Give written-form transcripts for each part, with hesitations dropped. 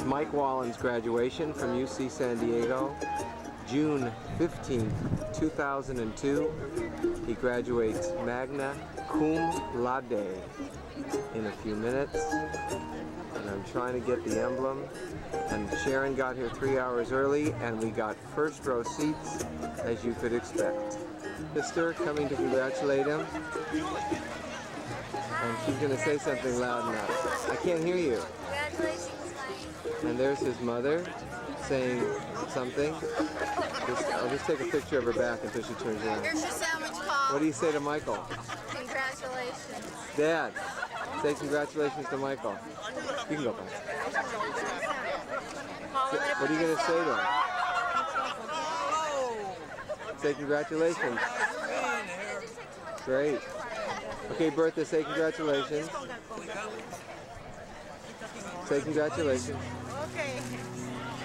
Mike Wallen's graduation from UC San Diego, June 15th, 2002. He graduates magna cum laude in a few minutes. And I'm trying to get the emblem. And Sharon got here 3 hours early, and we got first row seats, as you could expect. Sister coming to congratulate him. And she's going to say something loud enough. I can't hear you. Congratulations, Mike. And there's his mother saying something. I'll just take a picture of her back until she turns around. Here's your sandwich, Paul. What do you say to Michael? Congratulations. Dad, say congratulations to Michael. You can go back. What are you going to say to him? Say congratulations. Great. Okay, Bertha, say congratulations. Say congratulations. Okay.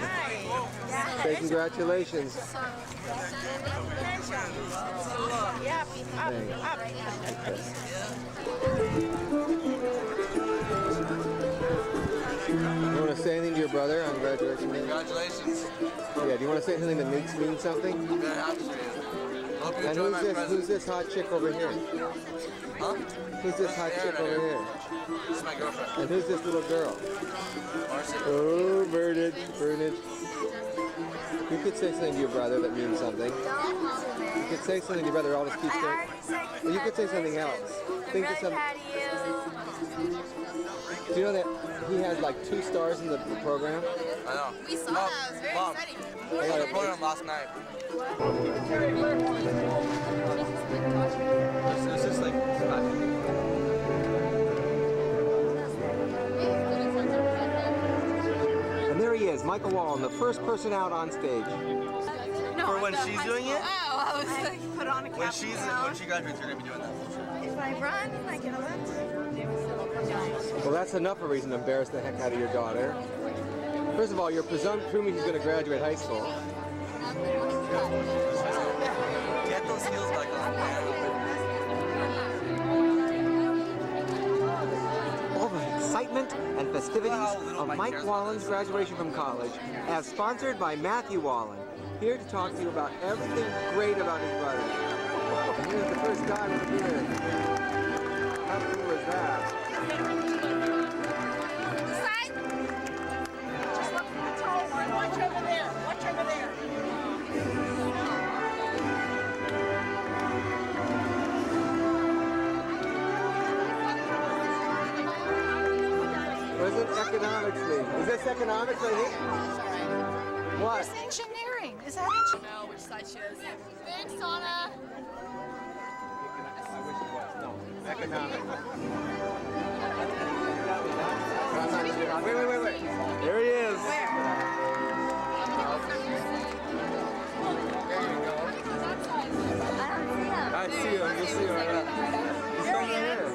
Hi. Say congratulations. Yeah, You want to say anything to your brother on graduation day? Congratulations. Yeah, do you want to say something that means something? I'm very happy for you. Hope you And enjoy my present. who's this hot chick over here? Huh? Who's this hot chick over here? This is my girlfriend. And who's this little girl? Marcy. Oh, Bernard. You could say something to your brother that means something. You could say something to your brother, I'll just keep saying. Well, you could say something else. Think of something. Do you know that he had like 2 stars in the program? I know. We saw that. It was very Mom, exciting. I got a program last night. It's just like... And there he is, Michael Wallen, the first person out on stage. For when she's doing it? Oh, I was like, put on a cap. When she graduates, you're going to be doing that. If I run, I get elected. Well, that's enough of a reason to embarrass the heck out of your daughter. First of all, you're presuming he's going to graduate high school. Get those heels back on, man. All the excitement and festivities of Mike Wallen's graduation from college, as sponsored by Matthew Wallen, here to talk to you about everything great about his brother. And here's the first guy with a beard. How cool is that? Side. Just look for the tall one. Watch over there. Watch over there. Or is it economics league? Is this economics right here? What? It's engineering. Is that engineering? know which side she is. Thanks, Donna. Economics. Wait. There he is. I see him. You see him right now. He's right here.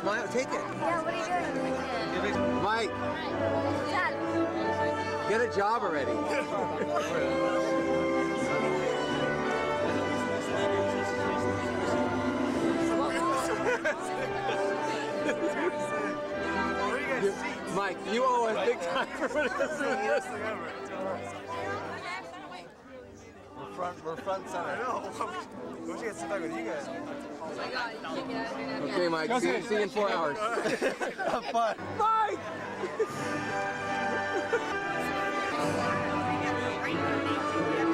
Smile, take it. Yeah, what are you doing? Mike, Dad. get a job already. Mike, you owe us big time for putting us through this. We're front center. I know. We should get sit back with you guys. Okay, Mike, see you in 4 hours. Have fun. Mike!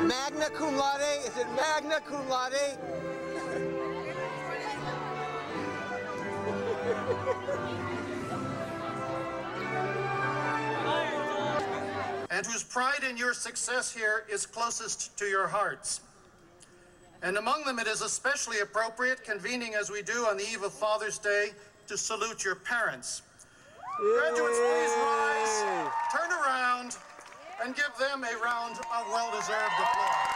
Magna cum laude? Is it magna cum laude? and whose pride in your success here is closest to your hearts. And among them, it is especially appropriate, convening as we do on the eve of Father's Day, to salute your parents. Graduates, please rise, turn around, and give them a round of well-deserved applause.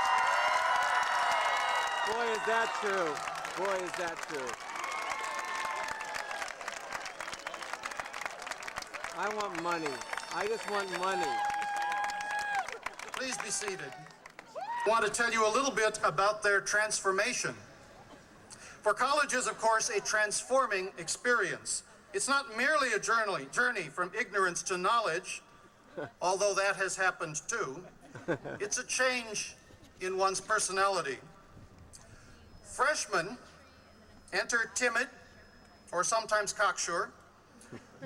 Boy, is that true. Boy, is that true. I want money. I just want money. Please be seated. I want to tell you a little bit about their transformation. For college is, of course, a transforming experience. It's not merely a journey from ignorance to knowledge, although that has happened too. It's a change in one's personality. Freshmen enter timid, or sometimes cocksure,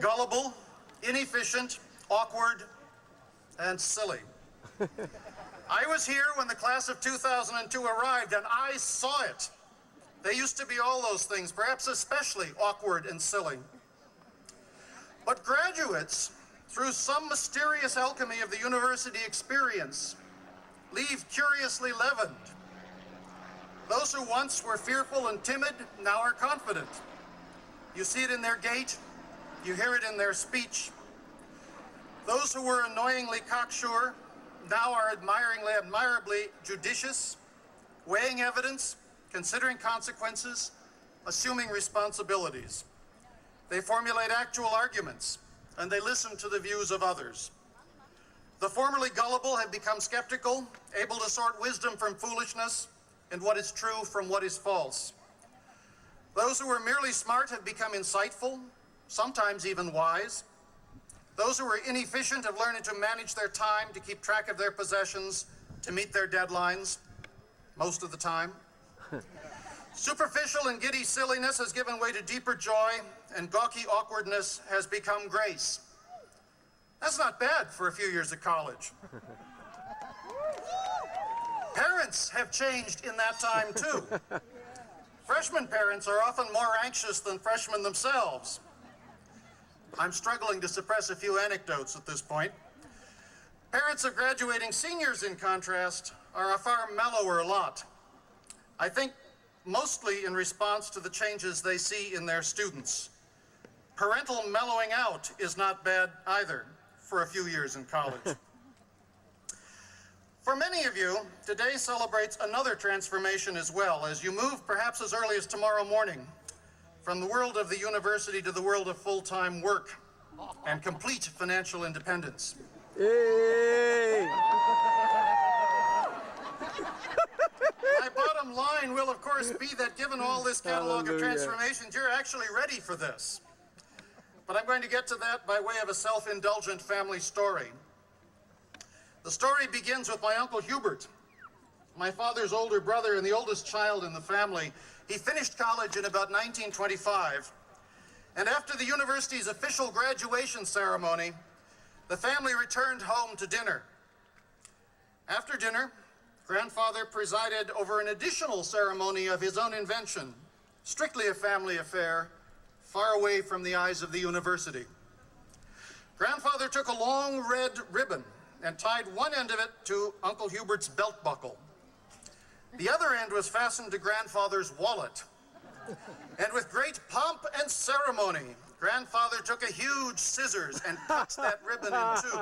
gullible, inefficient, awkward, and silly. I was here when the class of 2002 arrived, and I saw it. They used to be all those things, perhaps especially awkward and silly. But graduates, through some mysterious alchemy of the university experience, leave curiously leavened. Those who once were fearful and timid now are confident. You see it in their gait, you hear it in their speech. Those who were annoyingly cocksure now are admirably judicious, weighing evidence, considering consequences, assuming responsibilities. They formulate actual arguments, and they listen to the views of others. The formerly gullible have become skeptical, able to sort wisdom from foolishness, and what is true from what is false. Those who were merely smart have become insightful, sometimes even wise. Those who were inefficient have learned to manage their time, to keep track of their possessions, to meet their deadlines, most of the time. Superficial and giddy silliness has given way to deeper joy, and gawky awkwardness has become grace. That's not bad for a few years at college. Parents have changed in that time too. Freshman parents are often more anxious than freshmen themselves. I'm struggling to suppress a few anecdotes at this point. Parents of graduating seniors, in contrast, are a far mellower lot. I think mostly in response to the changes they see in their students. Parental mellowing out is not bad either for a few years in college. For many of you, today celebrates another transformation as well, as you move perhaps as early as tomorrow morning from the world of the university to the world of full-time work and complete financial independence. Yay! My bottom line will, of course, be that given all this catalog of transformations, you're actually ready for this. But I'm going to get to that by way of a self-indulgent family story. The story begins with my Uncle Hubert, my father's older brother and the oldest child in the family. He finished college in about 1925, and after the university's official graduation ceremony, the family returned home to dinner. After dinner, Grandfather presided over an additional ceremony of his own invention, strictly a family affair, far away from the eyes of the university. Grandfather took a long red ribbon and tied one end of it to Uncle Hubert's belt buckle. The other end was fastened to Grandfather's wallet. And with great pomp and ceremony, Grandfather took a huge scissors and cut that ribbon in two,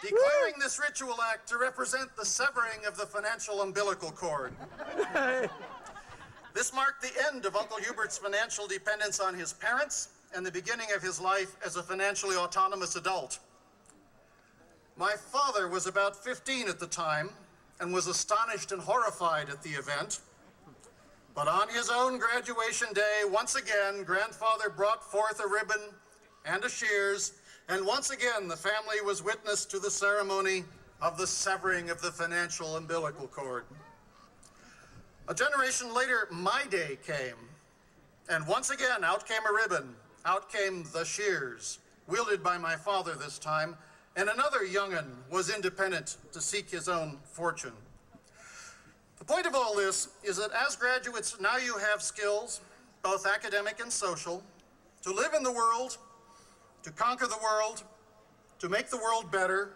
declaring this ritual act to represent the severing of the financial umbilical cord. This marked the end of Uncle Hubert's financial dependence on his parents and the beginning of his life as a financially autonomous adult. My father was about 15 at the time and was astonished and horrified at the event. But on his own graduation day, once again, Grandfather brought forth a ribbon and a shears, and once again the family was witness to the ceremony of the severing of the financial umbilical cord. A generation later, my day came, and once again out came a ribbon, out came the shears, wielded by my father this time, and another young'un was independent to seek his own fortune. The point of all this is that as graduates, now you have skills, both academic and social, to live in the world, to conquer the world, to make the world better,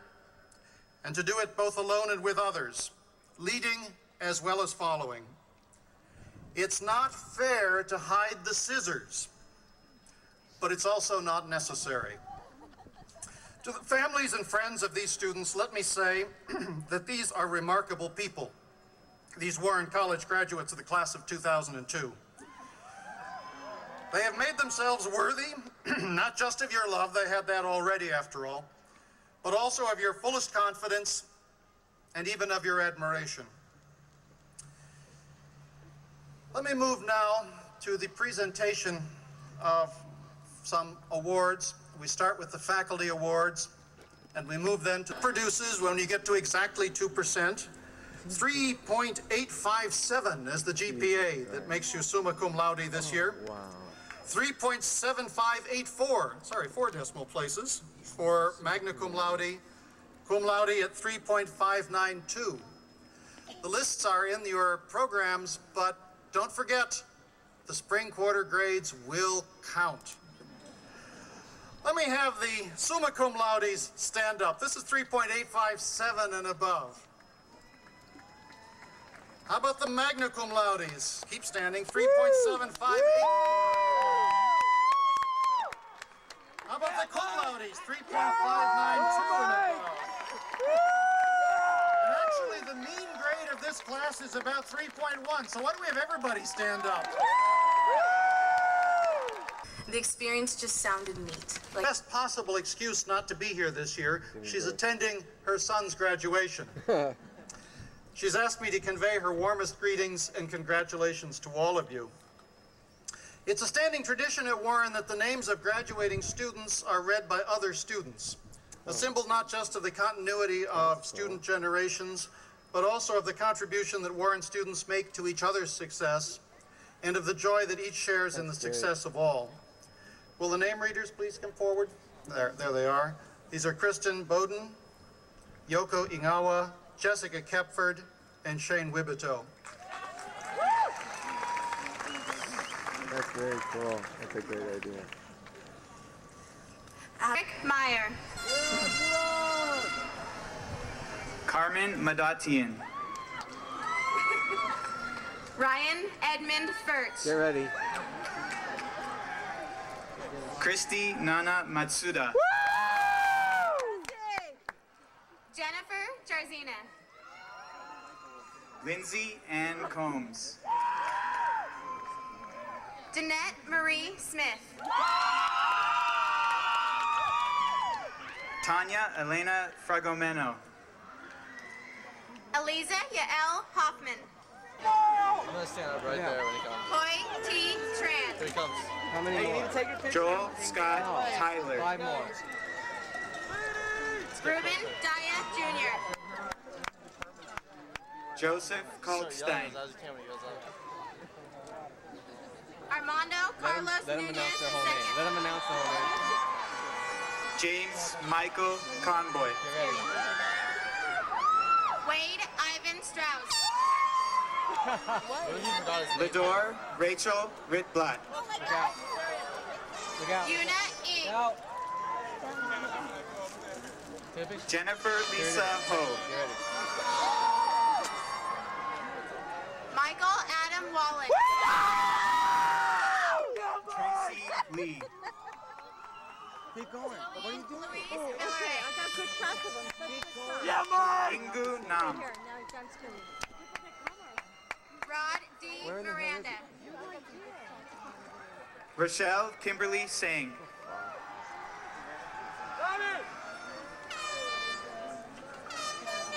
and to do it both alone and with others, leading as well as following. It's not fair to hide the scissors, but it's also not necessary. To the families and friends of these students, let me say that these are remarkable people, these Warren College graduates of the class of 2002. They have made themselves worthy, not just of your love, they had that already after all, but also of your fullest confidence and even of your admiration. Let me move now to the presentation of some awards. We start with the faculty awards, and we move then to produces when you get to exactly 2%. 3.857 is the GPA that makes you summa cum laude this year. Wow. 3.7584, sorry, 4 decimal places for magna cum laude at 3.592. The lists are in your programs, but don't forget, the spring quarter grades will count. Let me have the summa cum laudes stand up. This is 3.857 and above. How about the magna cum laudes? Keep standing, 3.758. How about the cum laudes? 3.592 and above. And actually, the mean grade of this class is about 3.1. So why don't we have everybody stand up? The experience just sounded neat. Best possible excuse not to be here this year. She's attending her son's graduation. She's asked me to convey her warmest greetings and congratulations to all of you. It's a standing tradition at Warren that the names of graduating students are read by other students, a symbol not just of the continuity of student generations, but also of the contribution that Warren students make to each other's success and of the joy that each shares in the success of all. Will the name readers please come forward? There they are. These are Kristen Bowden, Yoko Ingawa, Jessica Kepford, and Shane Wibito. That's very cool. That's a great idea. Rick Meyer. Carmen Madatian. Ryan Edmund Furt. Get ready. Christy Nana Matsuda. Jennifer Jarzina. Lindsay Ann Combs. Danette Marie Smith. Tanya Elena Fragomeno. Eliza Yael Hoffman. I'm gonna stand up right there when he comes. Hoy T. Tran. Here he comes. How many more? Joel Scott Tyler. 5 more. Ruben Daya Jr. Joseph Start Kalkstein. yelling as the camera goes up. Armando Carlos Let him Nunez announce their whole name. II. Let him announce their whole name. James Michael Conboy. Get ready. Wade Ivan Strauss. What if he forgot his name? Lador Rachel Ritblatt. Look out. Look out. Yuna E. Look out. Take a picture. Jennifer Lisa Ho. Get ready. Michael Adam Wallen. Tracy Lee. Keep going. What are you doing? Louise Okay, Miller. I got good track of them. Ingu Nam. Here, now I'm screaming. Rod D. Where in the hell is Miranda. Rochelle Kimberly Singh.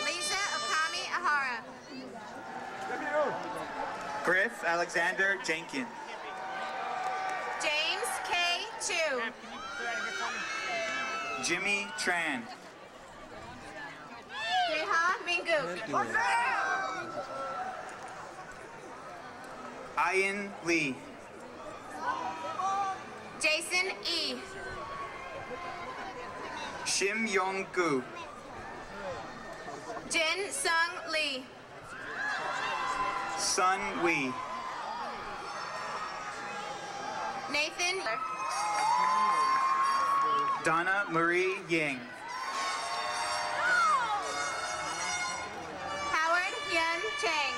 Lisa Okami Ahara. Griff Alexander Jenkins. James K. Chu. Jimmy Tran. Deha Mingu. Ian Lee. Jason E. Shim Yong Gu. Jin Sung Lee. Sun Wee. Nathan. Donna Marie Ying. Howard Yun Chang.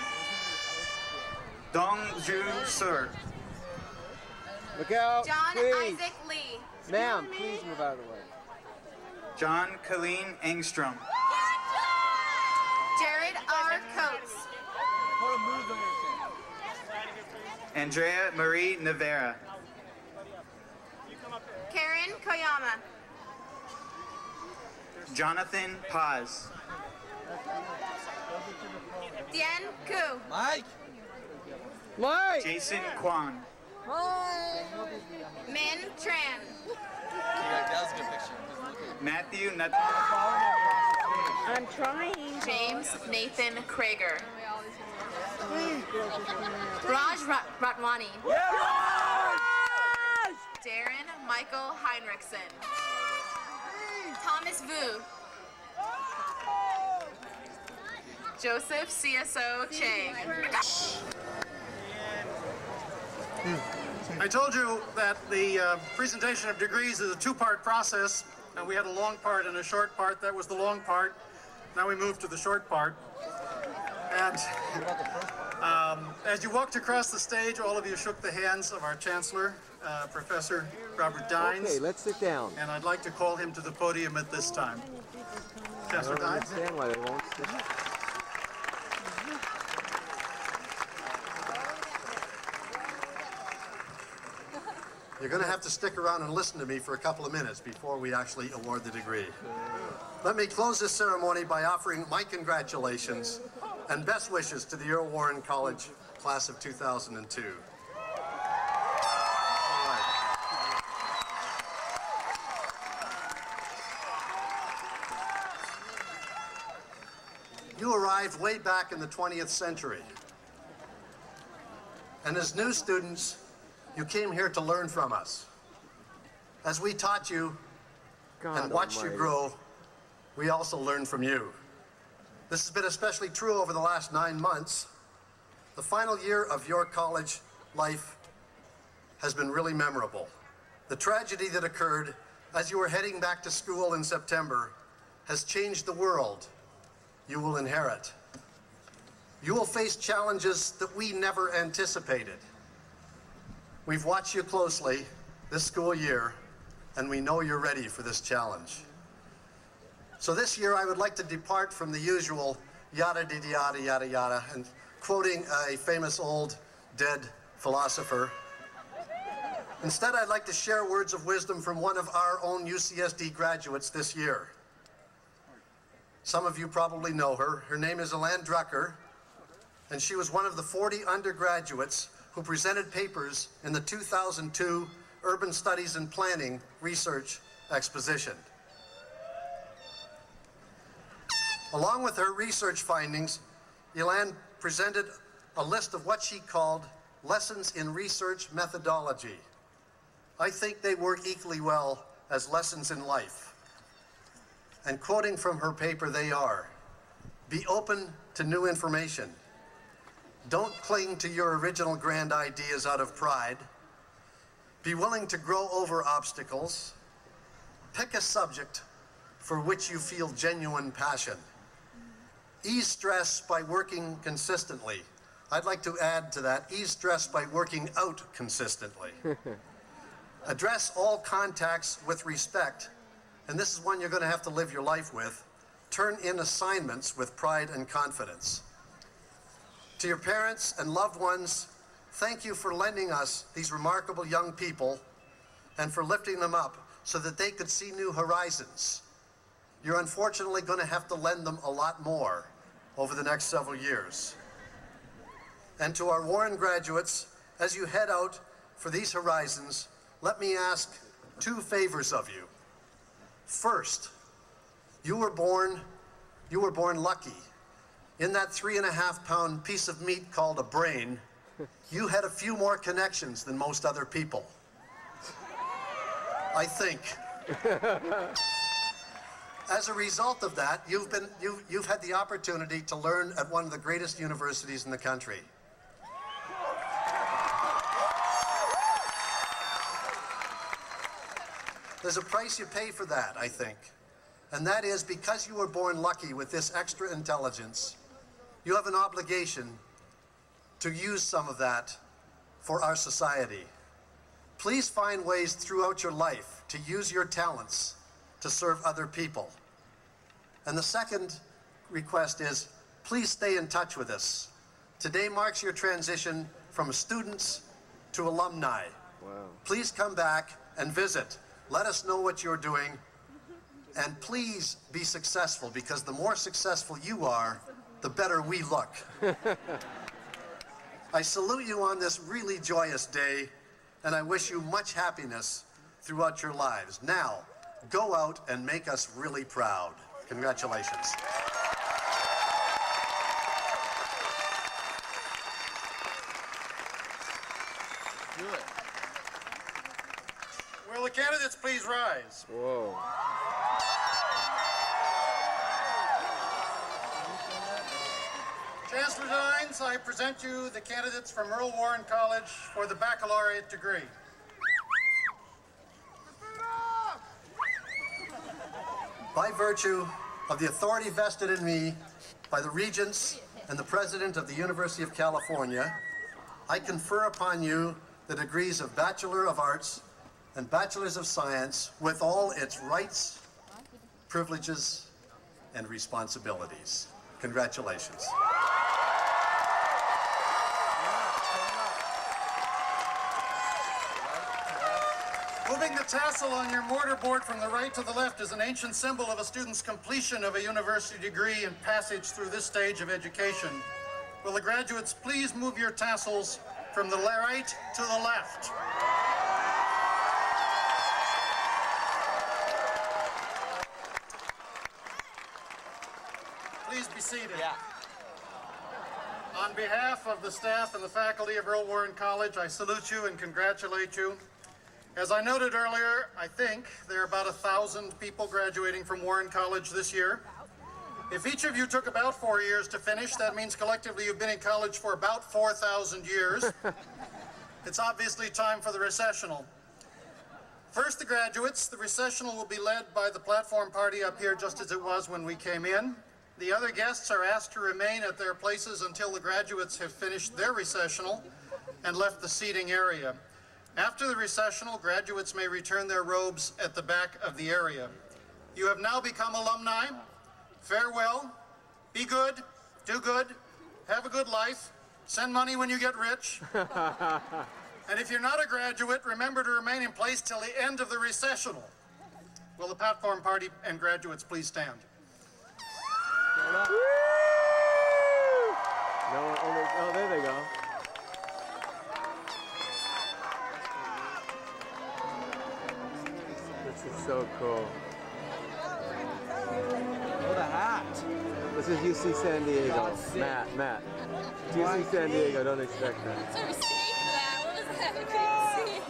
Dong Ju Sur. Look out. John Please. Isaac Lee. Ma'am, please move out of the way. John Colleen Engstrom. Jared R. Coates. Andrea Marie Navera. Karen Koyama. Jonathan Paz. Koo. Mike! Mike! Jason Kwan. Min Tran. That was a good picture. Matthew I'm trying. James Nathan Krager. Raj Ratwani. Darren Michael Heinrichsen. Thomas Vu. Joseph CSO Chang. I told you that the presentation of degrees is a two-part process, and we had a long part and a short part. That was the long part. Now we move to the short part. And as you walked across the stage, all of you shook the hands of our Chancellor, Professor Robert Dines. Okay, let's sit down. And I'd like to call him to the podium at this time. I Chancellor don't Dines. understand why they won't sit. You're going to have to stick around and listen to me for a couple of minutes before we actually award the degree. Let me close this ceremony by offering my congratulations and best wishes to the Earl Warren College class of 2002. All right. You arrived way back in the 20th century. And as new students, you came here to learn from us. As we taught you and watched you grow, we also learned from you. This has been especially true over the last 9 months. The final year of your college life has been really memorable. The tragedy that occurred as you were heading back to school in September has changed the world you will inherit. You will face challenges that we never anticipated. We've watched you closely this school year, and we know you're ready for this challenge. So this year, I would like to depart from the usual yada yada yada yada yada and quoting a famous old dead philosopher. Instead, I'd like to share words of wisdom from one of our own UCSD graduates this year. Some of you probably know her. Her name is Elaine Drucker, and she was one of the 40 undergraduates who presented papers in the 2002 Urban Studies and Planning Research Exposition. Along with her research findings, Elaine presented a list of what she called lessons in research methodology. I think they work equally well as lessons in life. And quoting from her paper, they are: be open to new information. Don't cling to your original grand ideas out of pride. Be willing to grow over obstacles. Pick a subject for which you feel genuine passion. Ease stress by working consistently. I'd like to add to that, ease stress by working out consistently. Address all contacts with respect, and this is one you're going to have to live your life with. Turn in assignments with pride and confidence. To your parents and loved ones, thank you for lending us these remarkable young people and for lifting them up so that they could see new horizons. You're unfortunately going to have to lend them a lot more over the next several years. And to our Warren graduates, as you head out for these horizons, let me ask 2 favors of you. First, you were born lucky. In that 3.5-pound piece of meat called a brain, you had a few more connections than most other people. I think. As a result of that, you've had the opportunity to learn at one of the greatest universities in the country. There's a price you pay for that, I think. And that is because you were born lucky with this extra intelligence, you have an obligation to use some of that for our society. Please find ways throughout your life to use your talents to serve other people. And the second request is, please stay in touch with us. Today marks your transition from students to alumni. Wow. Please Please come back and visit. Let us know what you're doing. And please be successful, because the more successful you are, the better we look. I salute you on this really joyous day, and I wish you much happiness throughout your lives. Now, go out and make us really proud. Congratulations. Do it. Will the candidates please rise? Whoa. Chancellor Dines, I present you the candidates from Earl Warren College for the baccalaureate degree. By virtue of the authority vested in me by the Regents and the President of the University of California, I confer upon you the degrees of Bachelor of Arts and Bachelors of Science with all its rights, privileges, and responsibilities. Congratulations. Moving the tassel on your mortarboard from the right to the left is an ancient symbol of a student's completion of a university degree and passage through this stage of education. Will the graduates please move your tassels from the right to the left? Please be seated. On behalf of the staff and the faculty of Earl Warren College, I salute you and congratulate you. As I noted earlier, I think there are about 1,000 people graduating from Warren College this year. If each of you took about 4 years to finish, that means collectively you've been in college for about 4,000 years. It's obviously time for the recessional. First, the graduates. The recessional will be led by the platform party up here, just as it was when we came in. The other guests are asked to remain at their places until the graduates have finished their recessional and left the seating area. After the recessional, graduates may return their robes at the back of the area. You have now become alumni. Farewell. Be good. Do good. Have a good life. Send money when you get rich. And if you're not a graduate, remember to remain in place till the end of the recessional. Will the platform party and graduates please stand? Oh, there they go. This is so cool. What a hat. This is UC San Diego. Oh, sick. Matt. UC San Diego, don't expect that. What's our mistake for that? What was that? I couldn't see.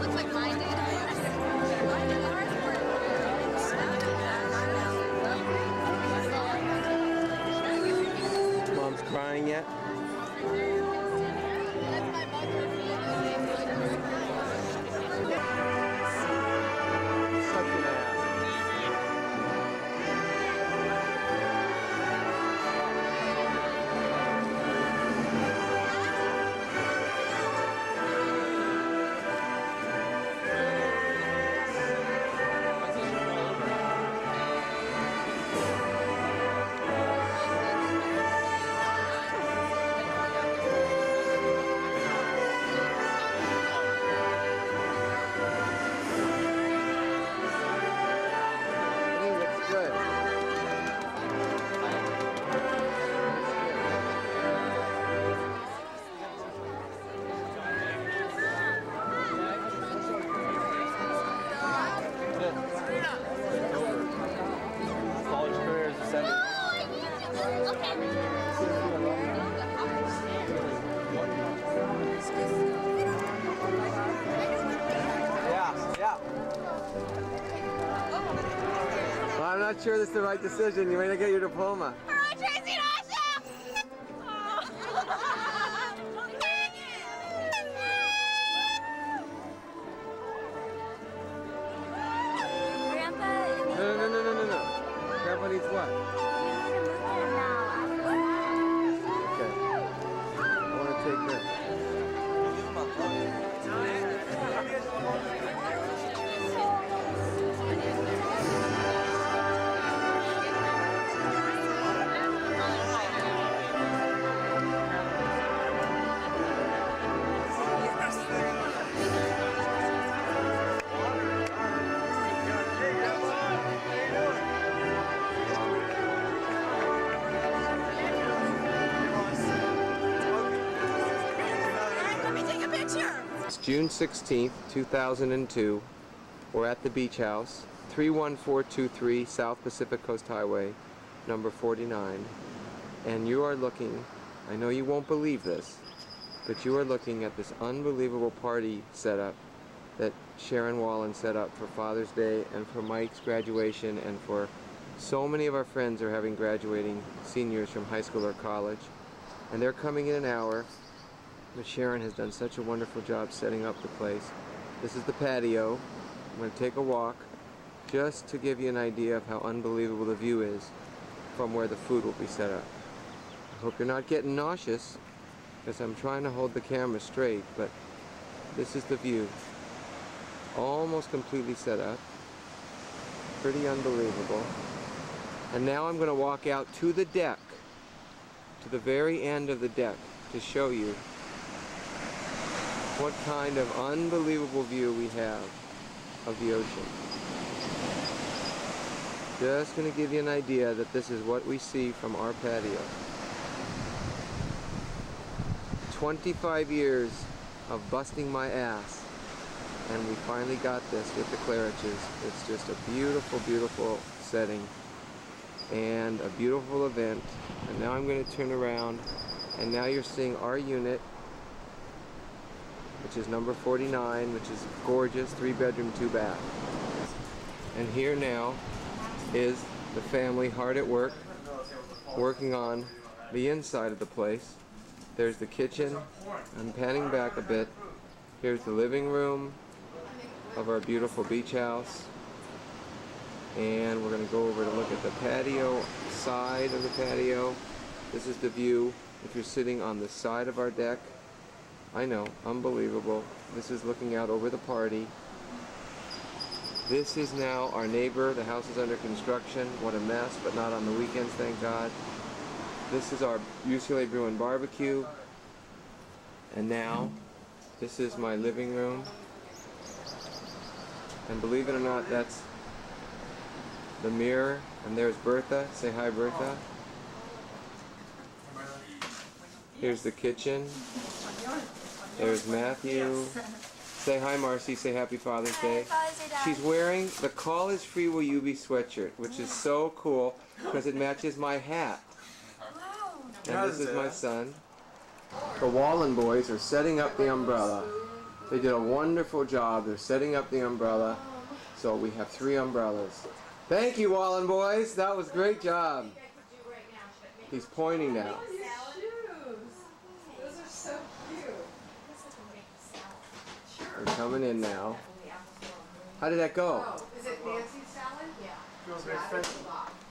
Looks like mine did. Mom's crying yet? Such an ass. Looks good. College career is ascending. Yeah. Well, I'm not sure this is the right decision. You may not get your diploma. Tracy No. Grandpa needs what? Okay. I want to take this. June 16th, 2002. We're at the Beach House, 31423 South Pacific Coast Highway, number 49. And you are looking, I know you won't believe this, but you are looking at this unbelievable party setup that Sharon Wallen set up for Father's Day and for Mike's graduation, and for so many of our friends are having graduating seniors from high school or college. And they're coming in an hour, but Sharon has done such a wonderful job setting up the place. This is the patio. I'm going to take a walk just to give you an idea of how unbelievable the view is from where the food will be set up. I hope you're not getting nauseous, because I'm trying to hold the camera straight, but this is the view. Almost completely set up. Pretty unbelievable. And now I'm going to walk out to the deck, to the very end of the deck, to show you what kind of unbelievable view we have of the ocean. Just going to give you an idea that this is what we see from our patio. 25 years of busting my ass, and we finally got this with the Claridges. It's just a beautiful, beautiful setting and a beautiful event. And now I'm going to turn around, and now you're seeing our unit, which is number 49, which is gorgeous, 3-bedroom, 2-bath. And here now is the family hard at work, working on the inside of the place. There's the kitchen. I'm panning back a bit. Here's the living room of our beautiful beach house. And we're going to go over to look at the patio, side of the patio. This is the view if you're sitting on the side of our deck. I know, unbelievable. This is looking out over the party. This is now our neighbor. The house is under construction. What a mess, but not on the weekends, thank God. This is our UCLA Bruin barbecue. And now, this is my living room. And believe it or not, that's the mirror. And there's Bertha. Say hi, Bertha. Here's the kitchen. There's Matthew. Say hi, Marcy. Say happy Father's Day. She's wearing the Call is Free Will You Be sweatshirt, which is so cool because it matches my hat. And this is my son. The Wallen boys are setting up the umbrella. They did a wonderful job. They're setting up the umbrella. So we have 3 umbrellas. Thank you, Wallen boys. That was a great job. He's pointing now. They're coming in now. How did that go? Is it Nancy's salad? Yeah. Feels very friendly.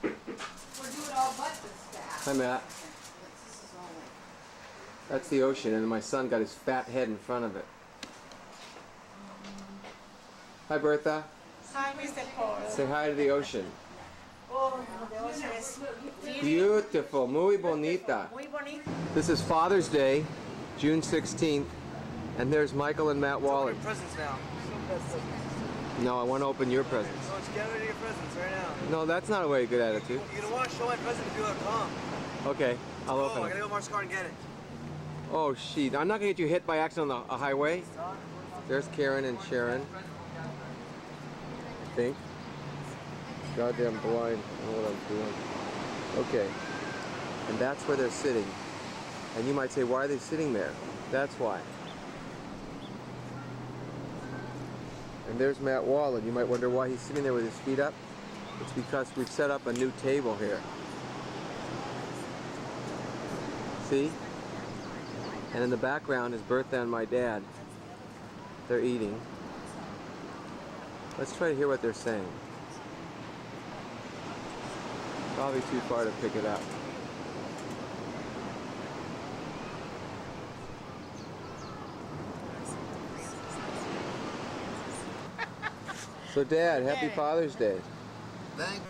We're doing all but this fast. Hi, Matt. That's the ocean, and my son got his fat head in front of it. Hi, Bertha. Hi, Mr. Paul. Say hi to the ocean. Oh, the ocean is Beautiful, muy bonita. muy bonito. This is Father's Day, June 16th, and there's Michael and Matt Wallen. Presents now. No, I want to open your presents. So let's get ready to get presents right now. No, that's not a way good attitude. You're gonna want to show my present to people that come. Okay, I'll Oh, open I it. gotta go to Mark's car and get it. Oh, shit. I'm not going to get you hit by accident on the highway. There's Karen and Sharon. I think. Goddamn blind. I don't know what I'm doing. Okay. And that's where they're sitting. And you might say, why are they sitting there? That's why. And there's Matt Wallen. You might wonder why he's sitting there with his feet up. It's because we've set up a new table here. See? And in the background is Bertha and my dad. They're eating. Let's try to hear what they're saying. Probably too far to pick it up. So Dad, happy Father's Day. Thank